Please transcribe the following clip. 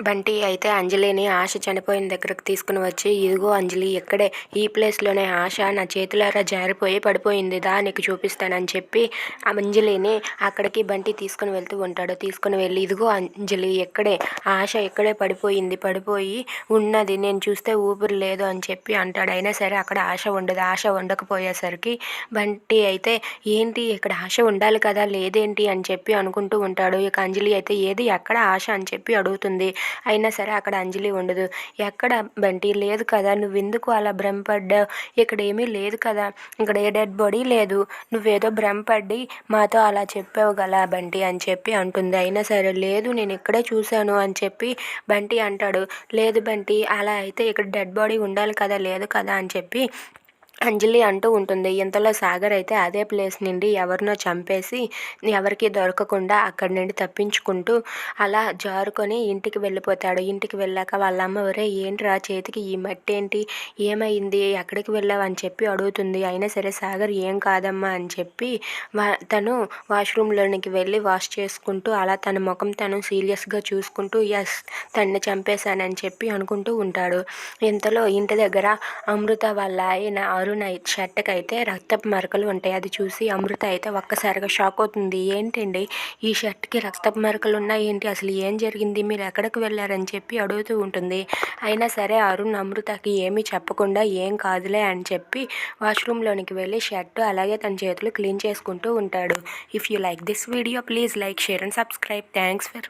బంటి అయితే అంజలిని ఆశ చనిపోయిన దగ్గరకు తీసుకుని వచ్చి, ఇదిగో అంజలి ఇక్కడే ఈ ప్లేస్లోనే ఆశ నా చేతులారా జారిపోయి పడిపోయింది, నీకు చూపిస్తానని చెప్పి ఆ అంజలిని అక్కడికి బంటి తీసుకుని వెళ్తూ ఉంటాడు. తీసుకుని వెళ్ళి, ఇదిగో అంజలి ఇక్కడే ఆశ ఇక్కడే పడిపోయి ఉన్నది, నేను చూస్తే ఊపిరి లేదు అని చెప్పి అంటాడు. అయినా సరే అక్కడ ఆశ ఉండదు. ఆశ ఉండకపోయేసరికి బంటి అయితే, ఏంటి ఇక్కడ ఆశ ఉండాలి కదా, లేదేంటి అని చెప్పి అనుకుంటూ ఉంటాడు. ఇక అంజలి అయితే, ఏది ఎక్కడ ఆశ అని చెప్పి అడుగుతుంది. అయినా సరే అక్కడ అంజలి ఉండదు. ఎక్కడ బంటి లేదు కదా, నువ్వెందుకు అలా భ్రమపడ్డావు, ఇక్కడ ఏమీ లేదు కదా, ఇక్కడ ఏ డెడ్ బాడీ లేదు, నువ్వేదో భ్రమపడి మాతో అలా చెప్పావు గలా బంటి అని చెప్పి అంటుంది. అయినా సరే లేదు, నేను ఇక్కడే చూశాను అని చెప్పి బంటి అంటాడు. లేదు బంటి, అలా అయితే ఇక్కడ డెడ్ బాడీ ఉండాలి కదా, లేదు కదా అని చెప్పి అంజలి అంటూ ఉంటుంది. ఇంతలో సాగర్ అయితే అదే ప్లేస్ నుండి ఎవరినో చంపేసి ఎవరికి దొరకకుండా అక్కడి నుండి తప్పించుకుంటూ అలా జారుకొని ఇంటికి వెళ్ళిపోతాడు. ఇంటికి వెళ్ళాక వాళ్ళ అమ్మ, ఒరే ఏంట్రా చేతికి ఈ మట్టి ఏంటి, ఏమైంది, ఎక్కడికి వెళ్ళావు అని చెప్పి అడుగుతుంది. అయినా సరే సాగర్ ఏం కాదమ్మా అని చెప్పి తను వాష్రూమ్లోనికి వెళ్ళి వాష్ చేసుకుంటూ అలా తన ముఖం తను సీరియస్గా చూసుకుంటూ ఎస్ తన్ని చంపేశానని చెప్పి అనుకుంటూ ఉంటాడు. ఇంతలో ఇంటి దగ్గర అమృత వాళ్ళ ఆయన అరుణ్ షర్ట్కి అయితే రక్తపు మరకలు ఉంటాయి. అది చూసి అమృత అయితే ఒక్కసారిగా షాక్ అవుతుంది. ఏంటండి ఈ షర్ట్కి రక్తపు మరకలు ఉన్నాయి ఏంటి, అసలు ఏం జరిగింది, మీరు ఎక్కడికి వెళ్ళారని చెప్పి అడుగుతూ ఉంటుంది. అయినా సరే అరుణ్ అమృతకి ఏమీ చెప్పకుండా ఏం కాదులే అని చెప్పి వాష్రూమ్లోనికి వెళ్ళి షర్ట్ అలాగే తన చేతులు క్లీన్ చేసుకుంటూ ఉంటాడు. If you like this video please like, share and subscribe. Thanks for